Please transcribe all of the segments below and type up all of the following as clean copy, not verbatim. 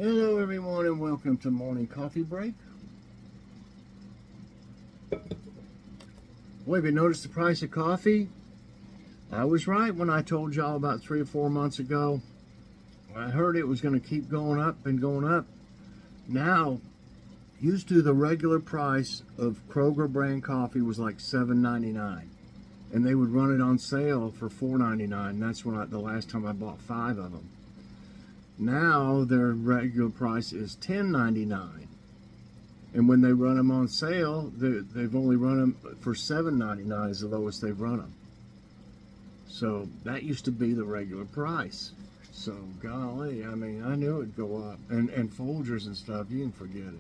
Hello everyone and welcome to Morning Coffee Break. Boy, have you noticed the price of coffee? I was right when I told y'all about 3 or 4 months ago. I heard it was going to keep going up and going up. Now, used to the regular price of Kroger brand coffee was like $7.99. And they would run it on sale for $4.99. That's when the last time I bought 5 of them. Now their regular price is $10.99, and when they run them on sale, they've only run them for $7.99 is the lowest they've run them. So that used to be the regular price. So golly, I mean, I knew it'd go up, and Folgers and stuff, you can forget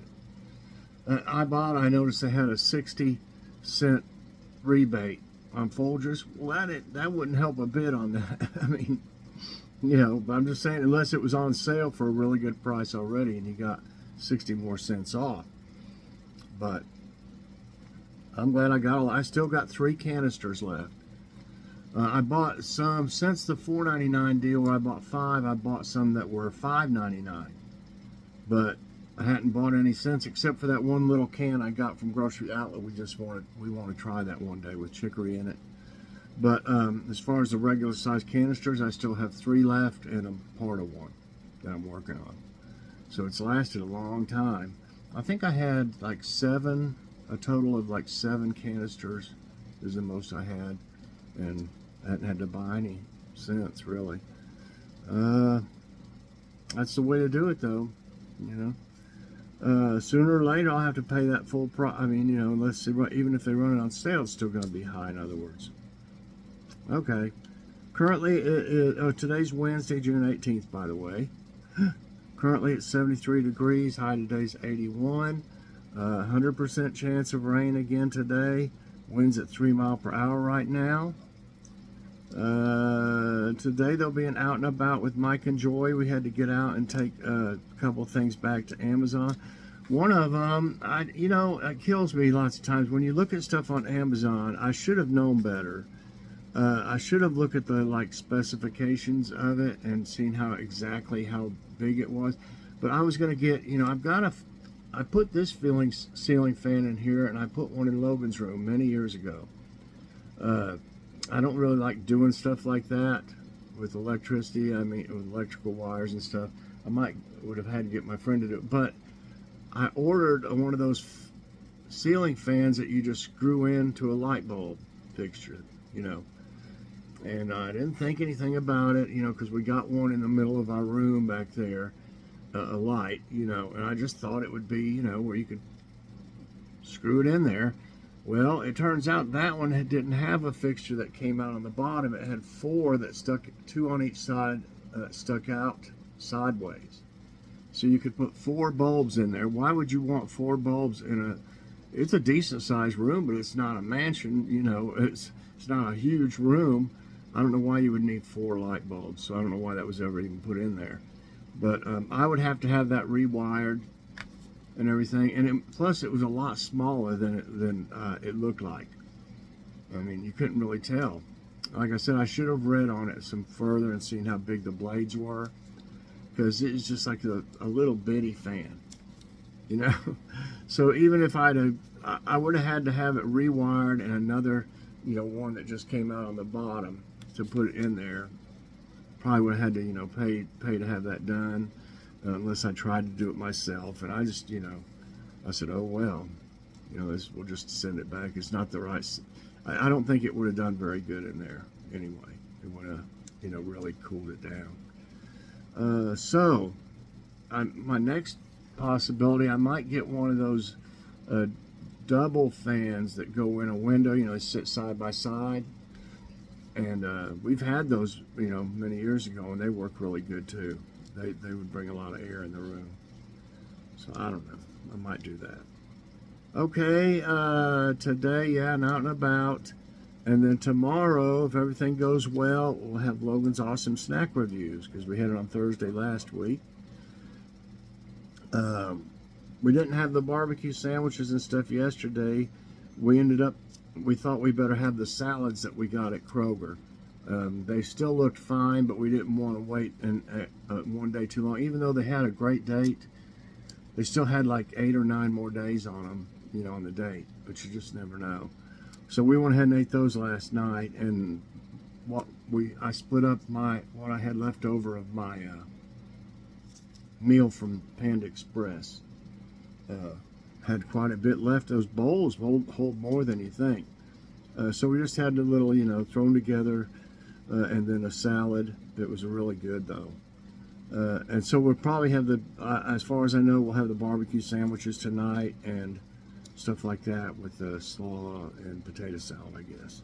it. Ibotta, I noticed they had a 60-cent rebate on Folgers. Well, that wouldn't help a bit on that. I mean. You know, but I'm just saying, unless it was on sale for a really good price already and you got 60 more cents off. But I'm glad I got all. I still got 3 canisters left. I bought some since the $4.99 deal where I bought 5. I bought some that were $5.99, but I hadn't bought any since, except for that one little can I got from Grocery Outlet. We want to try that one day with chicory in it. But as far as the regular size canisters, I still have 3 left, and I'm part of one that I'm working on. So it's lasted a long time. I think I had like a total of like 7 canisters is the most I had, and I hadn't had to buy any since, really. That's the way to do it, though, you know. Sooner or later, I'll have to pay that full price. I mean, you know, even if they run it on sale, it's still going to be high, in other words. Okay, currently, today's Wednesday, June 18th, by the way. Currently it's 73 degrees, high today's 81. 100% chance of rain again today. Winds at 3 miles per hour right now. Today there'll be an out and about with Mike and Joy. We had to get out and take a couple things back to Amazon. One of them, you know, it kills me lots of times. When you look at stuff on Amazon, I should have known better. I should have looked at the specifications of it and seen exactly how big it was. But I was going to get, you know, I put this ceiling fan in here, and I put one in Logan's room many years ago. I don't really like doing stuff like that with electricity. I mean, with electrical wires and stuff. Would have had to get my friend to do it. But I ordered one of those ceiling fans that you just screw into a light bulb fixture, you know. And I didn't think anything about it, you know, because we got one in the middle of our room back there, a light, you know, and I just thought it would be, you know, where you could screw it in there. Well, it turns out that one didn't have a fixture that came out on the bottom. It had 4 that stuck, 2 on each side, stuck out sideways. So you could put 4 bulbs in there. Why would you want 4 bulbs it's a decent sized room, but it's not a mansion, you know, it's not a huge room. I don't know why you would need 4 light bulbs, so I don't know why that was ever even put in there. But I would have to have that rewired and everything, and plus it was a lot smaller than it looked like. I mean, you couldn't really tell. Like I said, I should have read on it some further and seen how big the blades were, because it's just like a little bitty fan, you know. So even if I would have had to have it rewired and another, you know, one that just came out on the bottom to put it in there. Probably would have had to, you know, pay to have that done, unless I tried to do it myself. And I just, you know, I said, oh well, you know, we'll just send it back. It's not the right. I don't think it would have done very good in there anyway. It would have, you know, really cooled it down. So my next possibility, I might get one of those double fans that go in a window, you know, they sit side by side. And we've had those, you know, many years ago, and they work really good too. They would bring a lot of air in the room. So I don't know. I might do that. Okay, today, yeah, and out and about. And then tomorrow, if everything goes well, we'll have Logan's Awesome Snack Reviews, because we had it on Thursday last week. We didn't have the barbecue sandwiches and stuff yesterday. We thought we better have the salads that we got at Kroger. They still looked fine, but we didn't want to wait one day too long. Even though they had a great date, they still had like 8 or 9 more days on them, you know, on the date. But you just never know. So we went ahead and ate those last night, and I split up what I had left over of my meal from Panda Express. Had quite a bit left. Those bowls hold more than you think. So we just had a little, you know, thrown together, and then a salad that was really good though. And so we'll probably have as far as I know, we'll have the barbecue sandwiches tonight and stuff like that with the slaw and potato salad, I guess.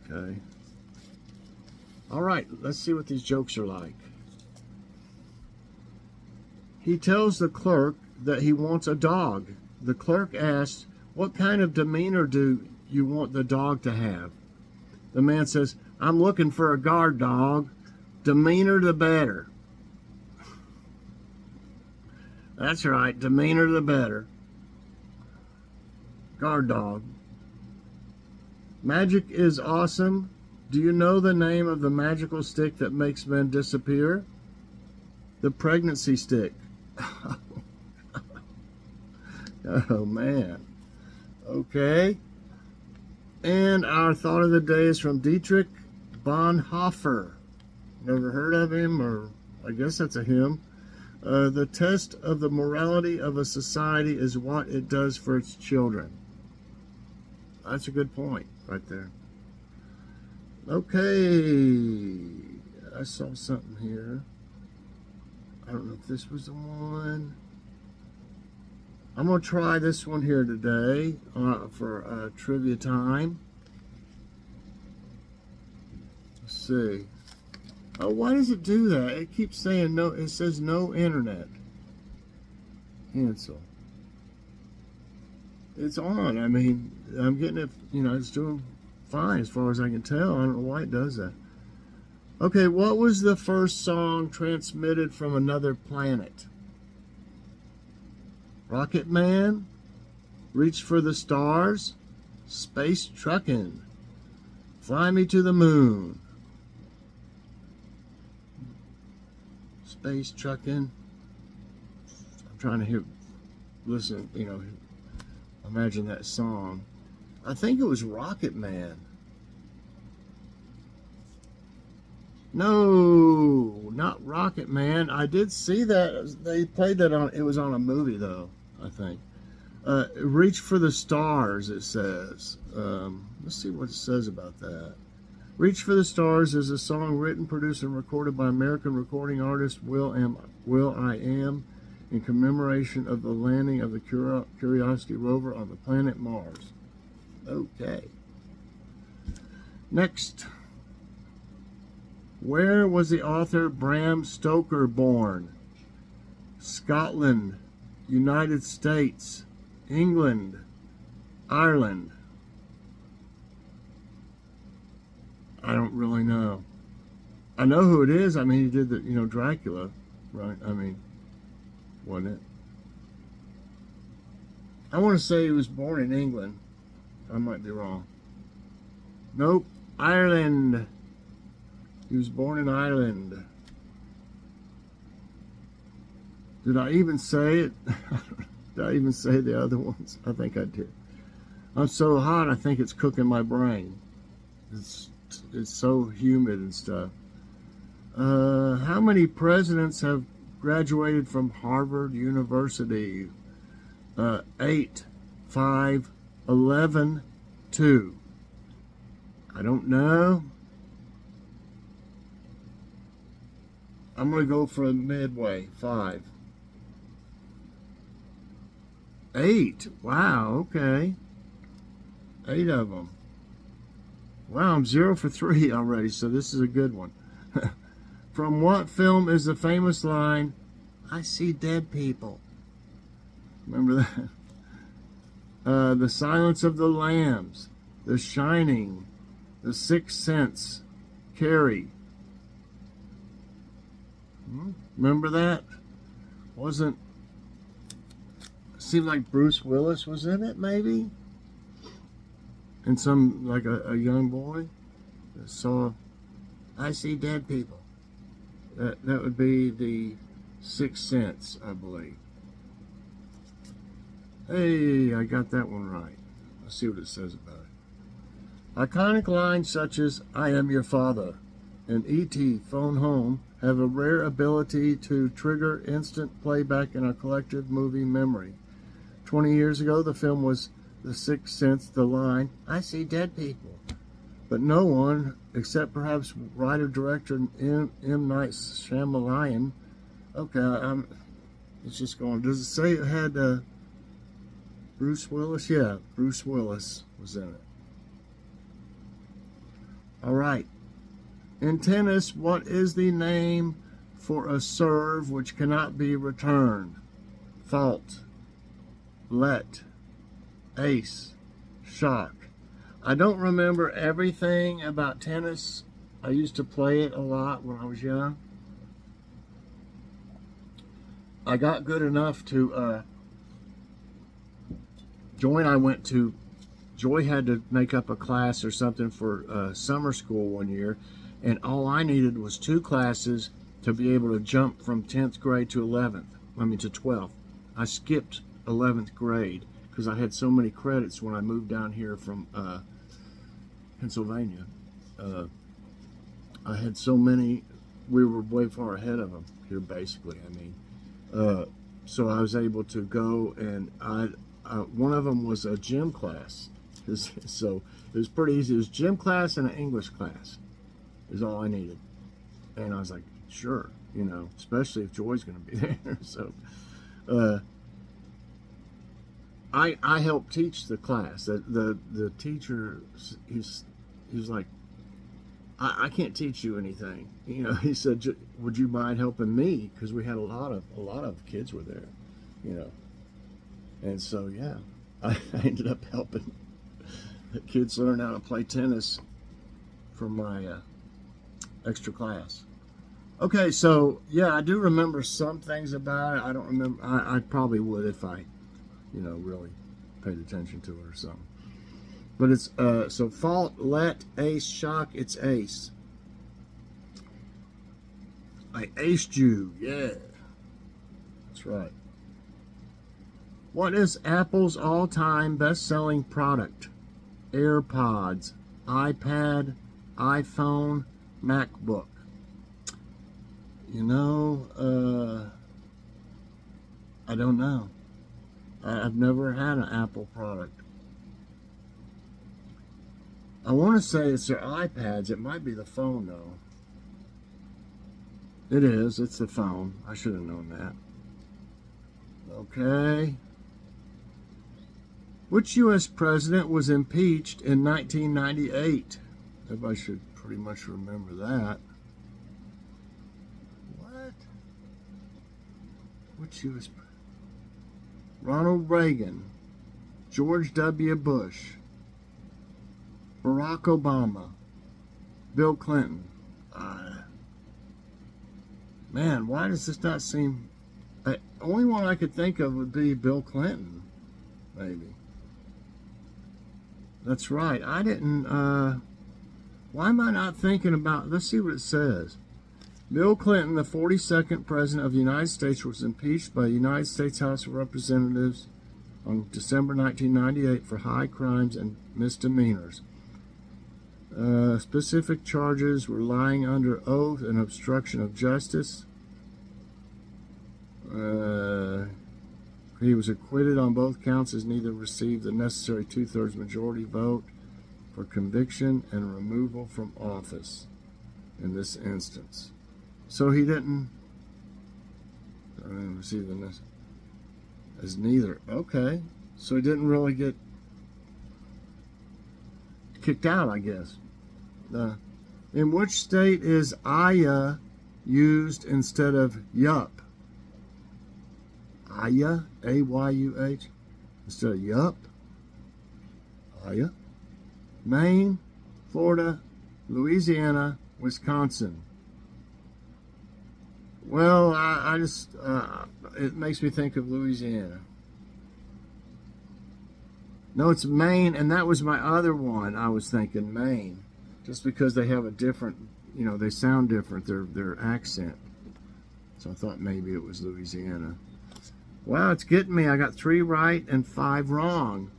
Okay. All right, let's see what these jokes are like. He tells the clerk that he wants a dog. The clerk asks, "What kind of demeanor do you want the dog to have?" The man says, "I'm looking for a guard dog. Demeanor the better." That's right, demeanor the better. Guard dog. Magic is awesome. Do you know the name of the magical stick that makes men disappear? The pregnancy stick. Oh, man. Okay. And our thought of the day is from Dietrich Bonhoeffer. Never heard of him, or I guess that's a him. The test of the morality of a society is what it does for its children. That's a good point right there. Okay. I saw something here. I don't know if this was the one. I'm going to try this one here today for trivia time. Let's see. Oh, why does it do that? It keeps saying no. It says no internet. Cancel. It's on. I mean, I'm getting it, you know, it's doing fine as far as I can tell. I don't know why it does that. Okay, what was the first song transmitted from another planet? Rocket Man, Reach for the Stars, Space Truckin', Fly Me to the Moon. Space Truckin'. I'm trying to listen, you know, imagine that song. I think it was Rocket Man. No, not Rocket Man. I did see that. They played that on, it was on a movie though, I think. Reach for the Stars, it says. Let's see what it says about that. Reach for the Stars is a song written, produced, and recorded by American recording artist Will I Am in commemoration of the landing of the Curiosity rover on the planet Mars. Okay. Next. Where was the author Bram Stoker born? Scotland, United States, England, Ireland. I don't really know. I know who it is. I mean, he did the, you know, Dracula, right? I mean, wasn't it? I want to say he was born in England. I might be wrong. Nope, Ireland. He was born in Ireland. Did I even say it? Did I even say the other ones? I think I did. I'm so hot, I think it's cooking my brain. It's so humid and stuff. How many presidents have graduated from Harvard University? 8, 5, 11, 2. I don't know. I'm going to go for a midway. 5. 8. Wow, okay. 8 of them. Wow, I'm 0 for 3 already, so this is a good one. From what film is the famous line, "I see dead people"? Remember that? The Silence of the Lambs, The Shining, The Sixth Sense, Carrie. Remember that? Seemed like Bruce Willis was in it, maybe? And some, like a young boy that saw I see dead people. That would be the Sixth Sense, I believe. Hey, I got that one right. Let's see what it says about it. Iconic lines such as "I am your father" and "E.T. Phone Home" have a rare ability to trigger instant playback in our collective movie memory. 20 years ago, the film was The Sixth Sense, the line, "I see dead people." But no one, except perhaps writer-director M. Night Shyamalan, okay, it's just going, does it say it had Bruce Willis? Yeah, Bruce Willis was in it. All right. In tennis, what is the name for a serve which cannot be returned? Fault, let, ace, shock. I don't remember everything about tennis. I used to play it a lot when I was young. I got good enough to Joy and I went to, Joy had to make up a class or something for summer school one year, and all I needed was 2 classes to be able to jump from 10th grade to 12th. I skipped 11th grade because I had so many credits when I moved down here from Pennsylvania. I had so many, we were way far ahead of them here, basically. I mean, so I was able to go, and one of them was a gym class. So it was pretty easy. It was gym class and an English class is all I needed. And I was like, sure, you know, especially if Joy's going to be there. So I helped teach the class. The teacher, he's like, I can't teach you anything. You know, he said, would you mind helping me? Because we had a lot of kids were there, you know. And so, yeah, I ended up helping the kids learn how to play tennis for my extra class. Okay, so, yeah, I do remember some things about it. I don't remember. I probably would if I, you know, really paid attention to it or something. But it's, so fault, let, ace, shock, it's ace. I aced you, yeah. That's right. What is Apple's all-time best-selling product? AirPods, iPad, iPhone, MacBook. You know, I don't know. I've never had an Apple product. I want to say it's their iPads. It might be the phone, though. It is. It's the phone. I should have known that. Okay. Which U.S. president was impeached in 1998? Everybody should pretty much remember that. What? Which U.S. president? Ronald Reagan, George W. Bush, Barack Obama, Bill Clinton. Man, why does this not seem... The only one I could think of would be Bill Clinton, maybe. That's right. I didn't... why am I not thinking about... Let's see what it says. Bill Clinton, the 42nd President of the United States, was impeached by the United States House of Representatives on December 1998 for high crimes and misdemeanors. Specific charges were lying under oath and obstruction of justice. He was acquitted on both counts as neither received the necessary 2/3 majority vote for conviction and removal from office in this instance. So he didn't receive the necessary as neither. Okay. So he didn't really get kicked out, I guess. In which state is Aya used instead of yup? Aya, A-Y-U-H, instead of yup? Aya. Maine, Florida, Louisiana, Wisconsin. Well, I just, it makes me think of Louisiana. No, it's Maine, and that was my other one. I was thinking Maine, just because they have a different you know, they sound different, their accent. So I thought maybe it was Louisiana. Wow, it's getting me. I got 3 right and 5 wrong.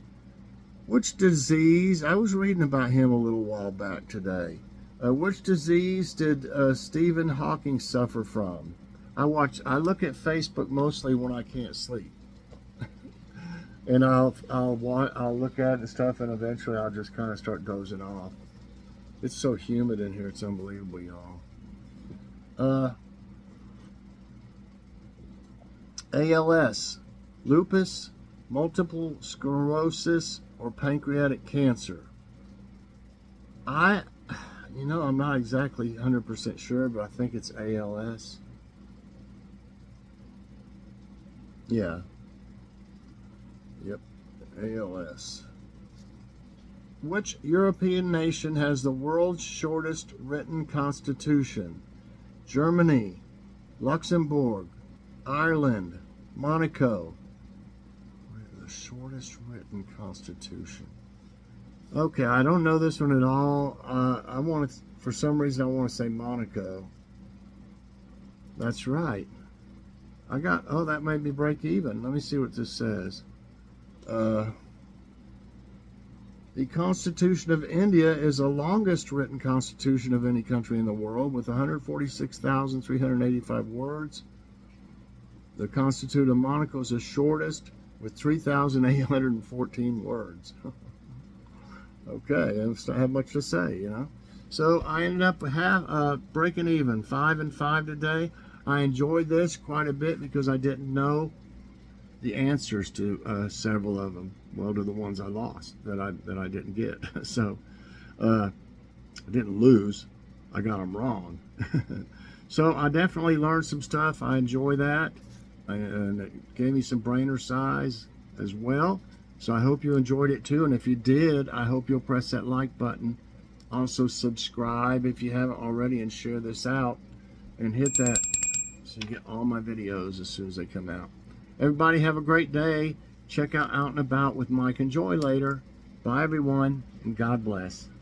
Which disease, I was reading about him a little while back today. Which disease did Stephen Hawking suffer from? I look at Facebook mostly when I can't sleep. And I'll look at it and stuff, and eventually I'll just kind of start dozing off. It's so humid in here, it's unbelievable, y'all. ALS, lupus, multiple sclerosis, or pancreatic cancer. You know, I'm not exactly 100% sure, but I think it's ALS. Yeah. Yep, ALS. Which European nation has the world's shortest written constitution? Germany, Luxembourg, Ireland, Monaco. The shortest written constitution. Okay, I don't know this one at all. For some reason, I want to say Monaco. That's right. That made me break even. Let me see what this says. The Constitution of India is the longest written constitution of any country in the world, with 146,385 words. The Constitution of Monaco is the shortest, with 3,814 words. Okay, I don't have much to say, you know. So I ended up breaking even, 5 and 5 today. I enjoyed this quite a bit because I didn't know the answers to several of them. Well, to the ones I lost that I didn't get. So I didn't lose. I got them wrong. So I definitely learned some stuff. I enjoy that. And it gave me some brain exercise as well. So I hope you enjoyed it too. And if you did, I hope you'll press that like button. Also subscribe if you haven't already, and share this out. And hit that so you get all my videos as soon as they come out. Everybody have a great day. Check out and About with Mike and Joy later. Bye everyone, and God bless.